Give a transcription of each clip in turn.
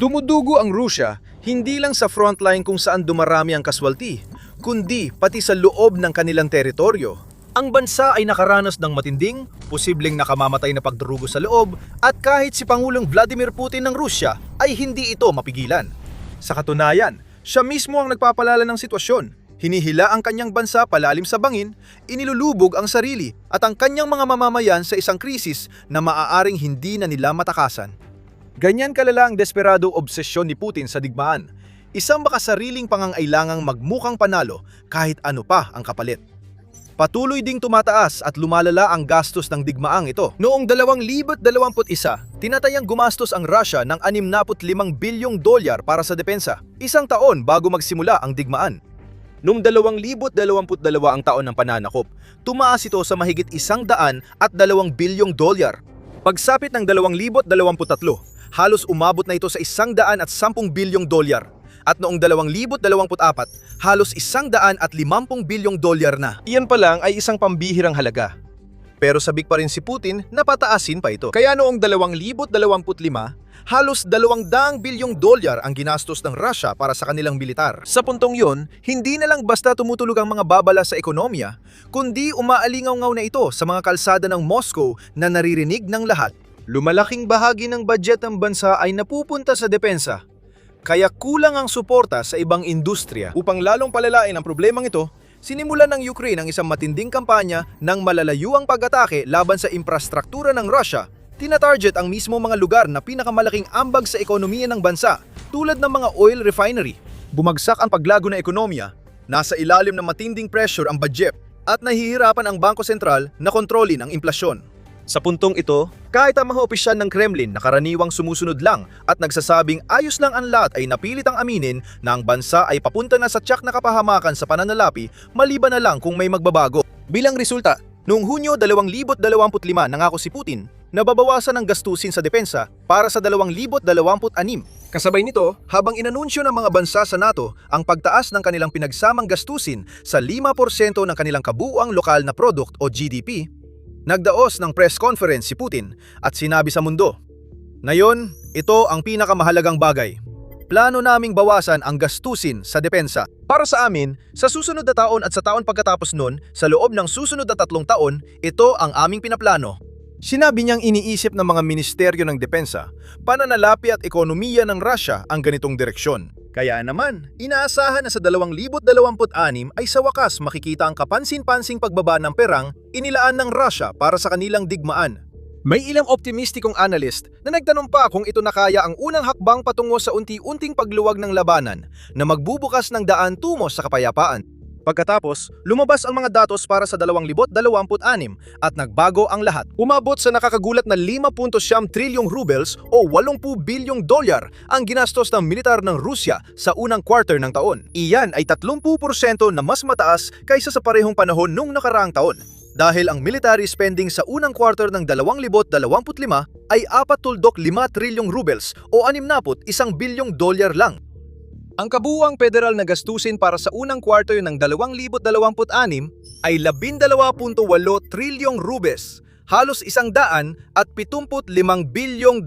Dumudugo ang Rusya hindi lang sa frontline kung saan dumarami ang kaswalti, kundi pati sa loob ng kanilang teritoryo. Ang bansa ay nakaranas ng matinding, posibleng nakamamatay na pagdurugo sa loob at kahit si Pangulong Vladimir Putin ng Rusya ay hindi ito mapigilan. Sa katunayan, siya mismo ang nagpapalala ng sitwasyon. Hinihila ang kanyang bansa palalim sa bangin, inilulubog ang sarili at ang kanyang mga mamamayan sa isang krisis na maaaring hindi na nila matakasan. Ganyan kalala ang desperado obsesyon ni Putin sa digmaan, isang makasariling pangangailangang magmukhang panalo kahit ano pa ang kapalit. Patuloy ding tumataas at lumalala ang gastos ng digmaang ito. Noong 2021, tinatayang gumastos ang Russia ng $65 bilyong para sa depensa, isang taon bago magsimula ang digmaan. Noong 2022 ang taon ng pananakop, tumaas ito sa mahigit $102 bilyong. Pagsapit ng 2023, halos umabot na ito sa $110 bilyong. At noong 2024, halos $150 bilyong na. Iyan pa lang ay isang pambihirang halaga. Pero sabik pa rin si Putin na pataasin pa ito. Kaya noong 2025, halos $200 bilyong ang ginastos ng Russia para sa kanilang militar. Sa puntong yon, hindi na lang basta tumutulog ang mga babala sa ekonomiya, kundi umaalingaw-ngaw na ito sa mga kalsada ng Moscow na naririnig ng lahat. Lumalaking bahagi ng budget ng bansa ay napupunta sa depensa. Kaya kulang ang suporta sa ibang industriya. Upang lalong palalain ang problemang ito, sinimulan ng Ukraine ang isang matinding kampanya ng malalayuang pag-atake laban sa infrastruktura ng Russia. Tina-target ang mismo mga lugar na pinakamalaking ambag sa ekonomiya ng bansa, tulad ng mga oil refinery. Bumagsak ang paglago ng ekonomiya, nasa ilalim ng matinding pressure ang budget, at nahihirapan ang Bangko Sentral na kontrolin ang inflasyon. Sa puntong ito, kahit ang mga opisyal ng Kremlin na karaniwang sumusunod lang at nagsasabing ayos lang ang lahat ay napilit ang aminin na ang bansa ay papunta na sa tiyak na kapahamakan sa pananalapi maliban na lang kung may magbabago. Bilang resulta, noong Hunyo 2025 nangako si Putin na babawasan ang gastusin sa depensa para sa 2026. Kasabay nito, habang inanunsyo ng mga bansa sa NATO ang pagtaas ng kanilang pinagsamang gastusin sa 5% ng kanilang kabuuang lokal na product o GDP, nagdaos ng press conference si Putin at sinabi sa mundo, "Ngayon, ito ang pinakamahalagang bagay. Plano naming bawasan ang gastusin sa depensa. Para sa amin, sa susunod na taon at sa taon pagkatapos nun, sa loob ng susunod na 3 taon, ito ang aming pinaplano." Sinabi niyang iniisip ng mga ministeryo ng depensa, pananalapi at ekonomiya ng Russia ang ganitong direksyon. Kaya naman, inaasahan na sa 2026 ay sa wakas makikita ang kapansin-pansing pagbaba ng perang inilaan ng Russia para sa kanilang digmaan. May ilang optimistikong analyst na nagtanong pa kung ito na kaya ang unang hakbang patungo sa unti-unting pagluwag ng labanan na magbubukas ng daan tungo sa kapayapaan. Pagkatapos, lumabas ang mga datos para sa 2026 at nagbago ang lahat. Umabot sa nakakagulat na 5.9 trilyong rubles o $80 bilyong ang ginastos ng militar ng Rusya sa unang quarter ng taon. Iyan ay 30% na mas mataas kaysa sa parehong panahon nung nakaraang taon. Dahil ang military spending sa unang quarter ng 2025 ay 4.5 trilyong rubles o $61 bilyong lang. Ang kabuuang federal na gastusin para sa unang quarter ng 2026 ay 12.8 trilyong rubles, halos $175 bilyong.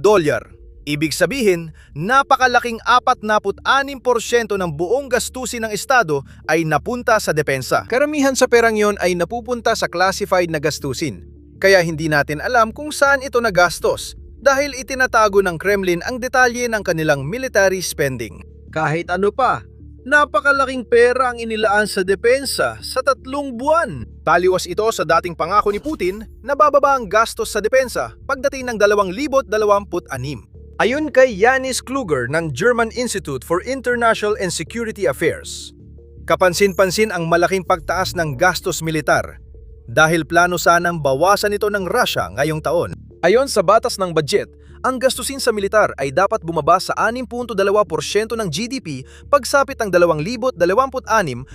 Ibig sabihin, napakalaking 46% ng buong gastusin ng Estado ay napunta sa depensa. Karamihan sa perang yon ay napupunta sa classified na gastusin, kaya hindi natin alam kung saan ito nagastos dahil itinatago ng Kremlin ang detalye ng kanilang military spending. Kahit ano pa, napakalaking pera ang inilaan sa depensa sa 3 buwan. Taliwas ito sa dating pangako ni Putin na bababa ang gastos sa depensa pagdating ng 2026. Ayon kay Yanis Kluger ng German Institute for International and Security Affairs, kapansin-pansin ang malaking pagtaas ng gastos militar dahil plano sanang bawasan ito ng Russia ngayong taon. Ayon sa batas ng budget, ang gastusin sa militar ay dapat bumaba sa 6.2% ng GDP pagsapit ng 2026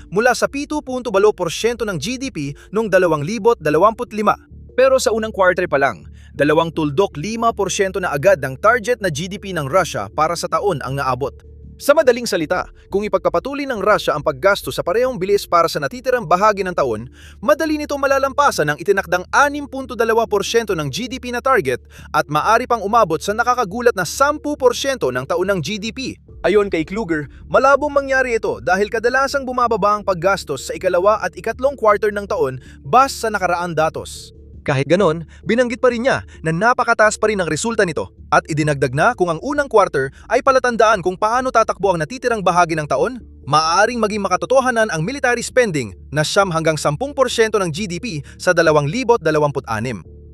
mula sa 7.8% ng GDP noong 2025. Pero sa unang quarter pa lang, 2.5% na agad ng target na GDP ng Russia para sa taon ang naabot. Sa madaling salita, kung ipagpapatuloy ng Russia ang paggasto sa parehong bilis para sa natitirang bahagi ng taon, madali nito malalampasan ang itinakdang 6.2% ng GDP na target at maaari pang umabot sa nakakagulat na 10% ng taunang GDP. Ayon kay Kluger, malabong mangyari ito dahil kadalasang bumababa ang paggastos sa ikalawa at ikatlong quarter ng taon base sa nakaraang datos. Kahit ganon, binanggit pa rin niya na napakataas pa rin ang resulta nito at idinagdag na kung ang unang quarter ay palatandaan kung paano tatakbo ang natitirang bahagi ng taon, maaaring maging makatotohanan ang military spending na 9 hanggang 10% ng GDP sa 2026.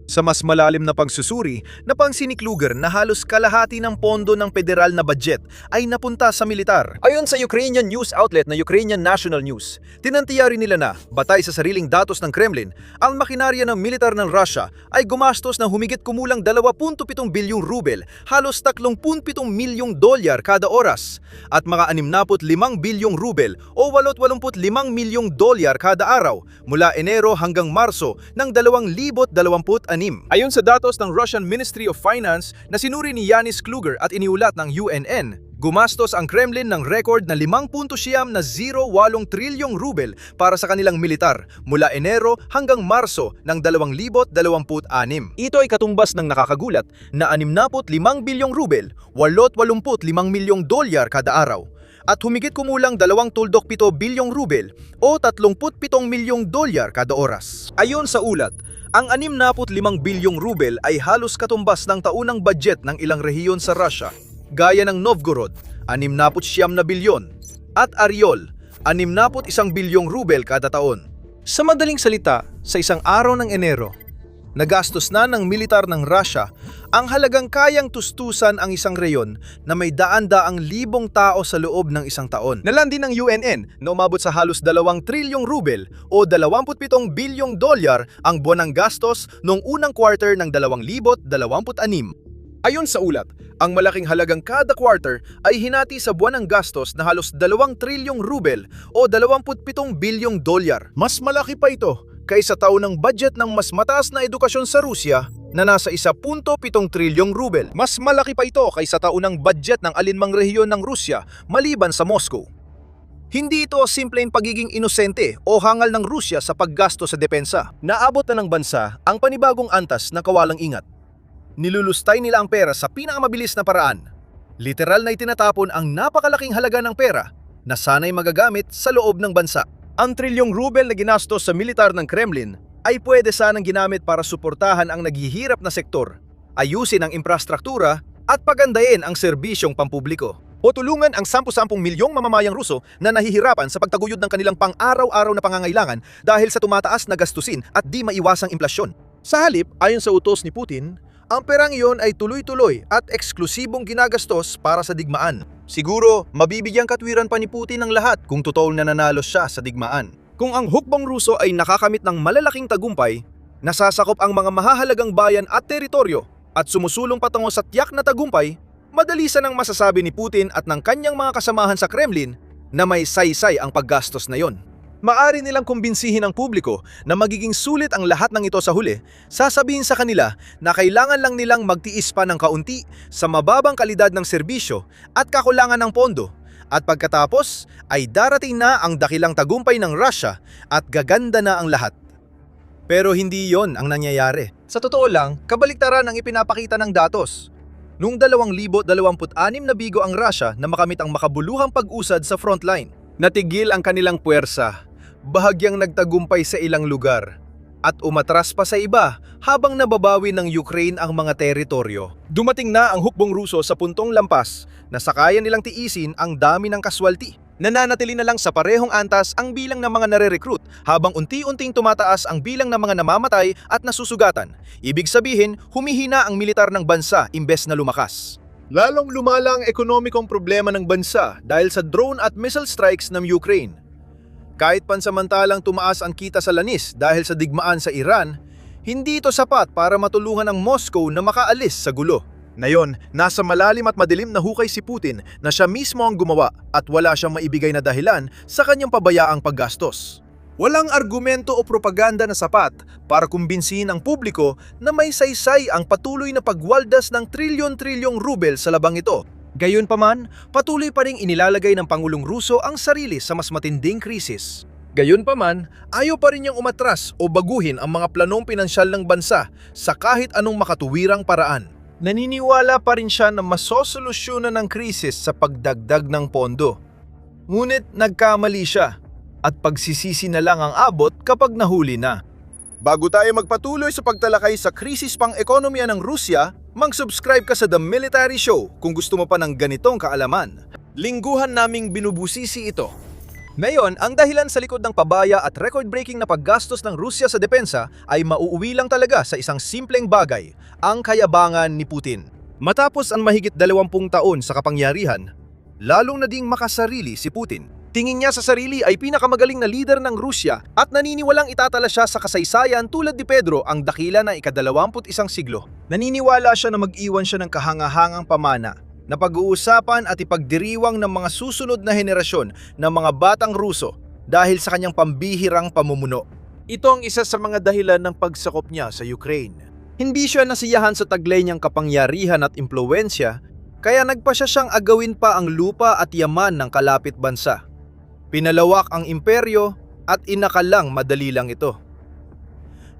Sa mas malalim na pagsusuri, napansin ni Kluger na halos kalahati ng pondo ng federal na budget ay napunta sa militar. Ayon sa Ukrainian news outlet na Ukrainian National News, tinantiya rin nila na, batay sa sariling datos ng Kremlin, ang makinarya ng militar ng Russia ay gumastos ng humigit kumulang 2.7 bilyong rubel, halos 37 milyong dolyar kada oras, at mga 65 bilyong rubel o 85 milyong dolyar kada araw mula Enero hanggang Marso ng 2026. Ayon sa datos ng Russian Ministry of Finance na sinuri ni Yanis Kluger at iniulat ng UNN, gumastos ang Kremlin ng record na 5.08 trilyong rubel para sa kanilang militar mula Enero hanggang Marso ng 2026. Ito ay katumbas ng nakakagulat na 65 bilyong rubel, 85 milyong dolyar kada araw, at humigit kumulang 2.7 bilyong rubel o 37 milyong dolyar kada oras. Ayon sa ulat, ang 65 bilyong rubel ay halos katumbas ng taunang budget ng ilang rehiyon sa Russia, gaya ng Novgorod, 69 na bilyon, at Ariol, 61 bilyong rubel kada taon. Sa madaling salita, sa isang araw ng Enero, nagastos na ng militar ng Russia ang halagang kayang tustusan ang isang reyon na may daan-daang libong tao sa loob ng isang taon. Nalandi ng UNN na umabot sa halos 2 trilyong rubel o 27 bilyong dolyar ang buwanang gastos noong unang quarter ng 2026. Ayon sa ulat, ang malaking halagang kada quarter ay hinati sa buwanang gastos na halos 2 trilyong rubel o 27 bilyong dolyar. Mas malaki pa ito kaysa taunang budget ng mas mataas na edukasyon sa Rusya na nasa 1.7 trilyong rubel. Mas malaki pa ito kaysa taunang budget ng alinmang rehiyon ng Rusya maliban sa Moscow. Hindi ito simpleng pagiging inosente o hangal ng Rusya sa paggasto sa depensa. Naabot na ng bansa ang panibagong antas na kawalang ingat. Nilulustay nila ang pera sa pinakamabilis na paraan. Literal na itinatapon ang napakalaking halaga ng pera na sana'y magagamit sa loob ng bansa. Ang trilyong rubel na ginastos sa militar ng Kremlin ay pwede sanang ginamit para suportahan ang naghihirap na sektor, ayusin ang infrastruktura at pagandahin ang serbisyong pampubliko. O tulungan ang 10 milyong mamamayang Ruso na nahihirapan sa pagtaguyod ng kanilang pang-araw-araw na pangangailangan dahil sa tumataas na gastusin at di maiwasang implasyon. Sa halip, ayon sa utos ni Putin, ang perang iyon ay tuloy-tuloy at eksklusibong ginagastos para sa digmaan. Siguro, mabibigyang katwiran pa ni Putin ang lahat kung totoong nananalo siya sa digmaan. Kung ang hukbong Ruso ay nakakamit ng malalaking tagumpay, nasasakop ang mga mahahalagang bayan at teritoryo at sumusulong patungo sa tiyak na tagumpay, madali sanang masasabi ni Putin at ng kanyang mga kasamahan sa Kremlin na may saysay ang paggastos na yon. Maari nilang kumbinsihin ang publiko na magiging sulit ang lahat ng ito sa huli, sasabihin sa kanila na kailangan lang nilang magtiis pa ng kaunti sa mababang kalidad ng serbisyo at kakulangan ng pondo, at pagkatapos ay darating na ang dakilang tagumpay ng Russia at gaganda na ang lahat. Pero hindi yon ang nangyayari. Sa totoo lang, kabaliktaran ang ipinapakita ng datos. Noong 2026 na bigo ang Russia na makamit ang makabuluhang pag-usad sa frontline. Natigil ang kanilang puwersa, bahagyang nagtagumpay sa ilang lugar, at umatras pa sa iba habang nababawi ng Ukraine ang mga teritoryo. Dumating na ang hukbong Ruso sa puntong lampas na sakaya nilang tiisin ang dami ng kaswalti. Nananatili na lang sa parehong antas ang bilang ng mga nare-recruit habang unti-unting tumataas ang bilang ng mga namamatay at nasusugatan. Ibig sabihin, humihina ang militar ng bansa imbes na lumakas. Lalong lumala ang ekonomikong problema ng bansa dahil sa drone at missile strikes ng Ukraine. Kahit pansamantalang tumaas ang kita sa langis dahil sa digmaan sa Iran, hindi ito sapat para matulungan ang Moscow na makaalis sa gulo. Ngayon, nasa malalim at madilim na hukay si Putin na siya mismo ang gumawa at wala siyang maibigay na dahilan sa kanyang pabayaang paggastos. Walang argumento o propaganda na sapat para kumbinsihin ang publiko na may saysay ang patuloy na pagwaldas ng trilyon-trilyong rubel sa labang ito. Gayunpaman, patuloy pa ring inilalagay ng Pangulong Russo ang sarili sa mas matinding krisis. Gayunpaman, ayaw pa rin niyang umatras o baguhin ang mga planong pinansyal ng bansa sa kahit anong makatuwirang paraan. Naniniwala pa rin siya na masosolusyonan ng krisis sa pagdagdag ng pondo. Ngunit nagkamali siya at pagsisisi na lang ang abot kapag nahuli na. Bago tayo magpatuloy sa pagtalakay sa krisis pang-ekonomiya ng Rusya, mag-subscribe ka sa The Military Show kung gusto mo pa ng ganitong kaalaman. Lingguhan naming binubusisi ito. Ngayon, ang dahilan sa likod ng pabaya at record-breaking na paggastos ng Rusya sa depensa ay mauuwi lang talaga sa isang simpleng bagay, ang kayabangan ni Putin. Matapos ang mahigit 20 taon sa kapangyarihan, lalong naging makasarili si Putin. Tingin niya sa sarili ay pinakamagaling na leader ng Rusya at naniniwalang itatala siya sa kasaysayan tulad ni Pedro ang dakila na ika-21 siglo. Naniniwala siya na mag-iwan siya ng kahangahangang pamana na pag-uusapan at ipagdiriwang ng mga susunod na henerasyon ng mga batang Ruso dahil sa kanyang pambihirang pamumuno. Ito ang isa sa mga dahilan ng pagsakop niya sa Ukraine. Hindi siya nasiyahan sa taglay niyang kapangyarihan at impluwensya, kaya nagpasya siyang agawin pa ang lupa at yaman ng kalapit bansa. Pinalawak ang imperyo at inakalang madali lang ito.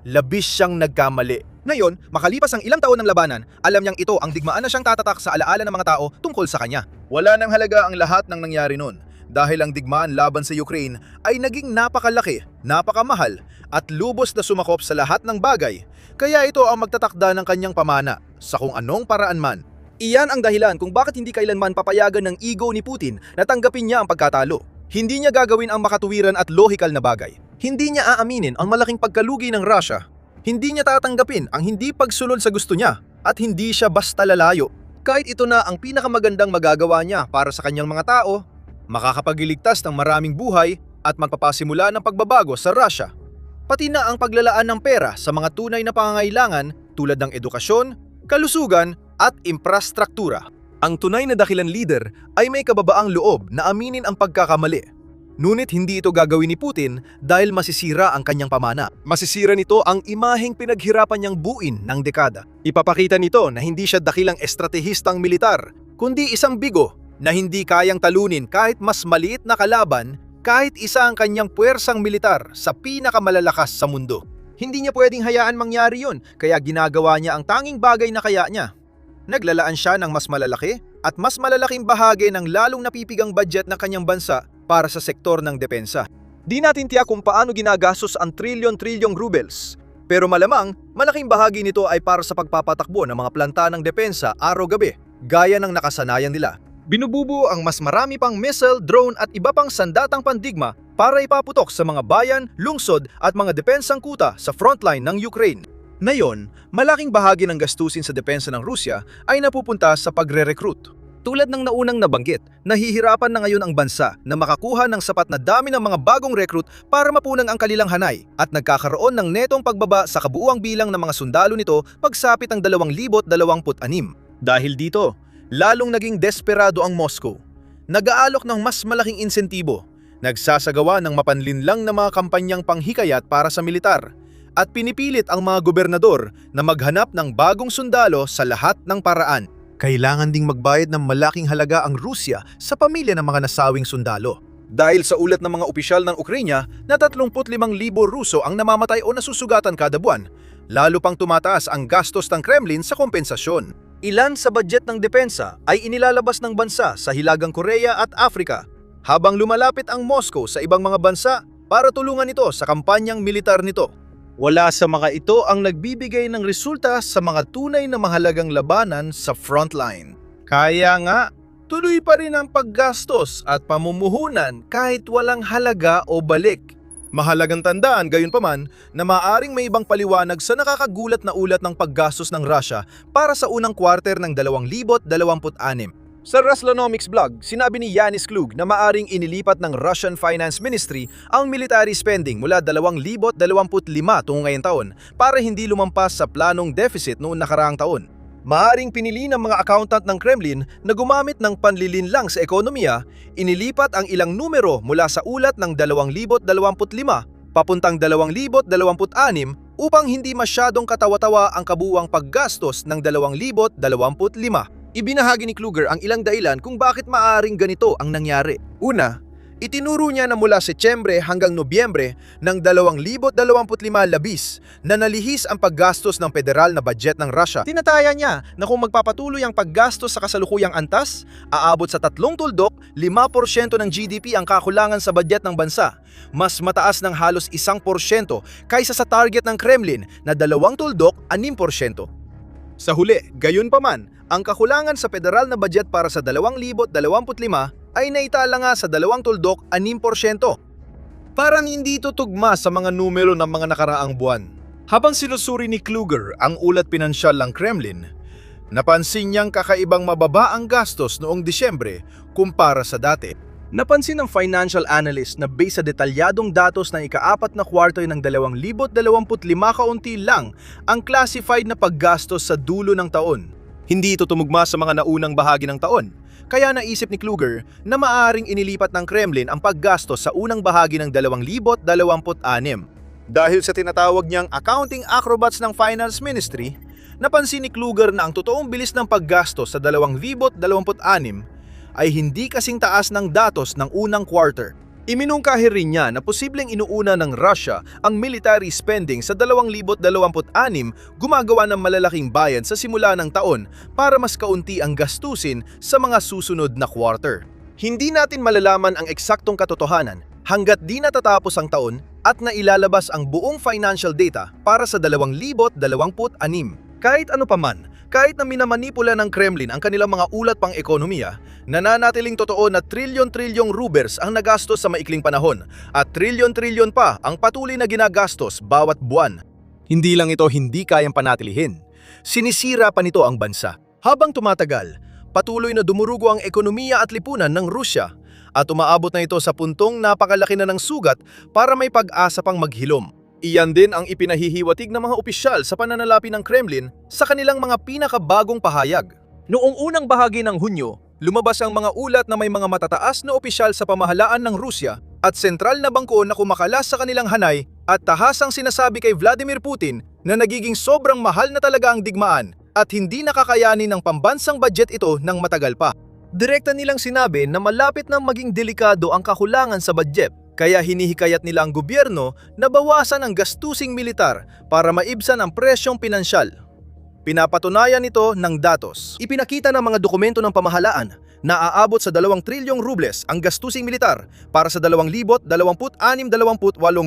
Labis siyang nagkamali. Ngayon, makalipas ang ilang taon ng labanan, alam niyang ito ang digmaan na siyang tatatak sa alaala ng mga tao tungkol sa kanya. Wala nang halaga ang lahat ng nangyari noon dahil ang digmaan laban sa Ukraine ay naging napakalaki, napakamahal at lubos na sumakop sa lahat ng bagay. Kaya ito ang magtatakda ng kanyang pamana sa kung anong paraan man. Iyan ang dahilan kung bakit hindi kailanman papayagan ng ego ni Putin na tanggapin niya ang pagkatalo. Hindi niya gagawin ang makatuwiran at lohikal na bagay. Hindi niya aaminin ang malaking pagkalugi ng Russia. Hindi niya tatanggapin ang hindi pagsunod sa gusto niya at hindi siya basta lalayo. Kahit ito na ang pinakamagandang magagawa niya para sa kanyang mga tao, makakapagliligtas ng maraming buhay at magpapasimula ng pagbabago sa Russia. Pati na ang paglalaan ng pera sa mga tunay na pangangailangan tulad ng edukasyon, kalusugan at infrastruktura. Ang tunay na dakilang leader ay may kababaang loob na aminin ang pagkakamali. Ngunit hindi ito gagawin ni Putin dahil masisira ang kanyang pamana. Masisira nito ang imaheng pinaghirapan niyang buuin ng dekada. Ipapakita nito na hindi siya dakilang estratehistang militar, kundi isang bigo na hindi kayang talunin kahit mas maliit na kalaban, kahit isa ang kanyang puwersang militar sa pinakamalalakas sa mundo. Hindi niya pwedeng hayaan mangyari yun, kaya ginagawa niya ang tanging bagay na kaya niya. Naglalaan siya ng mas malalaki at mas malalaking bahagi ng lalong napipigang budget ng kanyang bansa para sa sektor ng depensa. Di natin tiyak kung paano ginagastos ang trilyon-trilyong rubles, pero malamang malaking bahagi nito ay para sa pagpapatakbo ng mga planta ng depensa araw-gabi, gaya ng nakasanayan nila. Binububuo ang mas marami pang missile, drone at iba pang sandatang pandigma para ipaputok sa mga bayan, lungsod at mga depensang kuta sa frontline ng Ukraine. Ngayon, malaking bahagi ng gastusin sa depensa ng Rusya ay napupunta sa pagre-recruit. Tulad ng naunang nabanggit, nahihirapan na ngayon ang bansa na makakuha ng sapat na dami ng mga bagong recruit para mapunan ang kanilang hanay at nagkakaroon ng netong pagbaba sa kabuuang bilang ng mga sundalo nito pagsapit ang 2026. Dahil dito, lalong naging desperado ang Moscow. Nag-aalok ng mas malaking insentibo, nagsasagawa ng mapanlinlang na mga kampanyang panghikayat para sa militar, at pinipilit ang mga gobernador na maghanap ng bagong sundalo sa lahat ng paraan. Kailangan ding magbayad ng malaking halaga ang Rusya sa pamilya ng mga nasawing sundalo. Dahil sa ulat ng mga opisyal ng Ukraine na 35,000 Ruso ang namamatay o nasusugatan kada buwan, lalo pang tumataas ang gastos ng Kremlin sa kompensasyon. Ilan sa budget ng depensa ay inilalabas ng bansa sa Hilagang Korea at Afrika, habang lumalapit ang Moscow sa ibang mga bansa para tulungan ito sa kampanyang militar nito. Wala sa mga ito ang nagbibigay ng resulta sa mga tunay na mahalagang labanan sa frontline. Kaya nga, tuloy pa rin ang paggastos at pamumuhunan kahit walang halaga o balik. Mahalagang tandaan gayunpaman na maaring may ibang paliwanag sa nakakagulat na ulat ng paggastos ng Russia para sa unang quarter ng 2026. Sa Ruslanomics blog, sinabi ni Yanis Klug na maaring inilipat ng Russian Finance Ministry ang military spending mula 2025 tungo ngayong taon para hindi lumampas sa planong deficit noong nakaraang taon. Maaring pinili ng mga accountant ng Kremlin na gumamit ng panlilinlang sa ekonomiya, inilipat ang ilang numero mula sa ulat ng 2025 papuntang 2026 upang hindi masyadong katawa-tawa ang kabuuang paggastos ng 2025. Ibinahagi ni Kluger ang ilang dahilan kung bakit maaaring ganito ang nangyari. Una, itinuro niya na mula Setyembre hanggang Nobyembre ng 2025 labis na nalihis ang paggastos ng federal na budget ng Russia. Tinataya niya na kung magpapatuloy ang paggastos sa kasalukuyang antas, aabot sa 3 tuldok, 5% ng GDP ang kakulangan sa budget ng bansa. Mas mataas ng halos 1% kaysa sa target ng Kremlin na 2 tuldok, 6%. Sa huli, gayunpaman, ang kakulangan sa federal na budget para sa 2025 ay naitala nga sa 2 tuldok, 6%. Parang hindi tutugma sa mga numero ng mga nakaraang buwan. Habang sinusuri ni Kluger ang ulat pinansyal ng Kremlin, napansin niyang kakaibang mababa ang gastos noong Disyembre kumpara sa dati. Napansin ng financial analyst na base sa detalyadong datos ng ika-4 na kwarto ng 2025 kaunti lang ang classified na paggastos sa dulo ng taon. Hindi ito tumugma sa mga naunang bahagi ng taon. Kaya naisip ni Kluger na maaaring inilipat ng Kremlin ang paggastos sa unang bahagi ng 2026. Dahil sa tinatawag niyang accounting acrobats ng Finance Ministry, napansin ni Kluger na ang totoong bilis ng paggastos sa 2026 ay hindi kasing taas ng datos ng unang quarter. Iminungkahi rin niya na posibleng inuuna ng Russia ang military spending sa 2026 gumagawa ng malalaking bayad sa simula ng taon para mas kaunti ang gastusin sa mga susunod na quarter. Hindi natin malalaman ang eksaktong katotohanan hanggat di natatapos ang taon at nailalabas ang buong financial data para sa 2026. Kahit ano paman, kahit na minamanipula ng Kremlin ang kanilang mga ulat pang ekonomiya, nananatiling totoo na trilyon-trilyong rubles ang nagastos sa maikling panahon at trilyon-trilyon pa ang patuloy na ginagastos bawat buwan. Hindi lang ito hindi kayang panatilihin. Sinisira pa nito ang bansa. Habang tumatagal, patuloy na dumurugo ang ekonomiya at lipunan ng Rusya at umaabot na ito sa puntong napakalaki na ng sugat para may pag-asa pang maghilom. Iyan din ang ipinahihiwatig ng mga opisyal sa pananalapi ng Kremlin sa kanilang mga pinakabagong pahayag. Noong unang bahagi ng Hunyo, lumabas ang mga ulat na may mga matataas na opisyal sa pamahalaan ng Rusya at sentral na bangko na kumakalas sa kanilang hanay at tahasang sinasabi kay Vladimir Putin na nagiging sobrang mahal na talaga ang digmaan at hindi nakakayanin ng pambansang budget ito ng matagal pa. Direkta nilang sinabi na malapit nang maging delikado ang kakulangan sa budget. Kaya hinihikayat nila ang gobyerno na bawasan ang gastusing militar para maibsan ang presyong pinansyal. Pinapatunayan nito ng datos. Ipinakita ng mga dokumento ng pamahalaan na aabot sa 2 trilyong rubles ang gastusing militar para sa 2026-28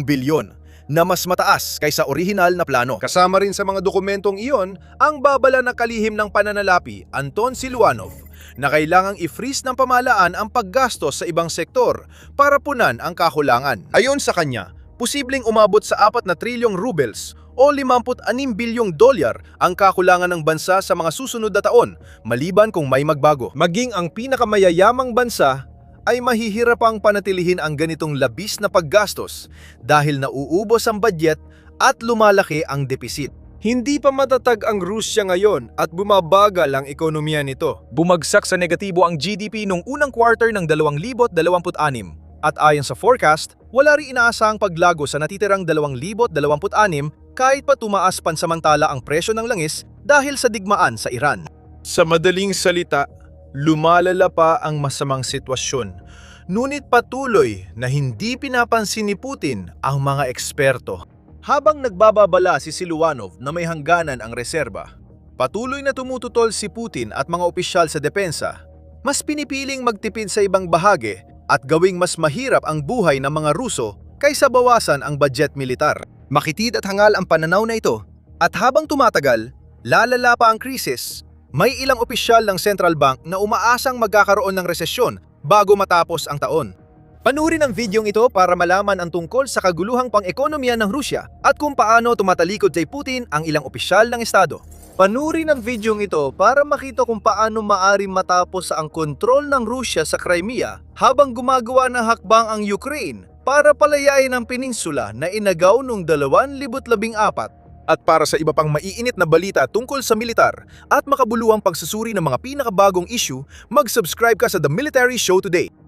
bilyon na mas mataas kaysa orihinal na plano. Kasama rin sa mga dokumentong iyon ang babala na kalihim ng pananalapi Anton Siluanov na kailangang i-freeze ng pamahalaan ang paggastos sa ibang sektor para punan ang kakulangan. Ayon sa kanya, posibleng umabot sa 4 na trilyong rubles o 56 bilyong dolyar ang kakulangan ng bansa sa mga susunod na taon, maliban kung may magbago. Maging ang pinakamayayamang bansa ay mahihirapang panatilihin ang ganitong labis na paggastos dahil nauubos ang budget at lumalaki ang depisit. Hindi pa matatag ang Rusya ngayon at bumabagal ang ekonomiya nito. Bumagsak sa negatibo ang GDP noong unang quarter ng 2026 at ayon sa forecast, wala rin inaasahang paglago sa natitirang 2026 kahit pa tumaas pansamantala ang presyo ng langis dahil sa digmaan sa Iran. Sa madaling salita, lumalala pa ang masamang sitwasyon. Ngunit patuloy na hindi pinapansin ni Putin ang mga eksperto. Habang nagbababala si Siluanov na may hangganan ang reserba, patuloy na tumututol si Putin at mga opisyal sa depensa. Mas pinipiling magtipid sa ibang bahagi at gawing mas mahirap ang buhay ng mga Ruso kaysa bawasan ang budget militar. Makitid at hangal ang pananaw na ito. At habang tumatagal, lalala pa ang krisis. May ilang opisyal ng Central Bank na umaasang magkakaroon ng resesyon bago matapos ang taon. Panurin ang videong ito para malaman ang tungkol sa kaguluhang pang-ekonomiya ng Rusya at kung paano tumatalikod kay Putin ang ilang opisyal ng Estado. Panurin ang videong ito para makita kung paano maaring matapos ang kontrol ng Rusya sa Crimea habang gumagawa ng hakbang ang Ukraine para palayain ang peninsula na inagaw noong 2014. At para sa iba pang maiinit na balita tungkol sa militar at makabuluhang pagsusuri ng mga pinakabagong issue, mag-subscribe ka sa The Military Show Today.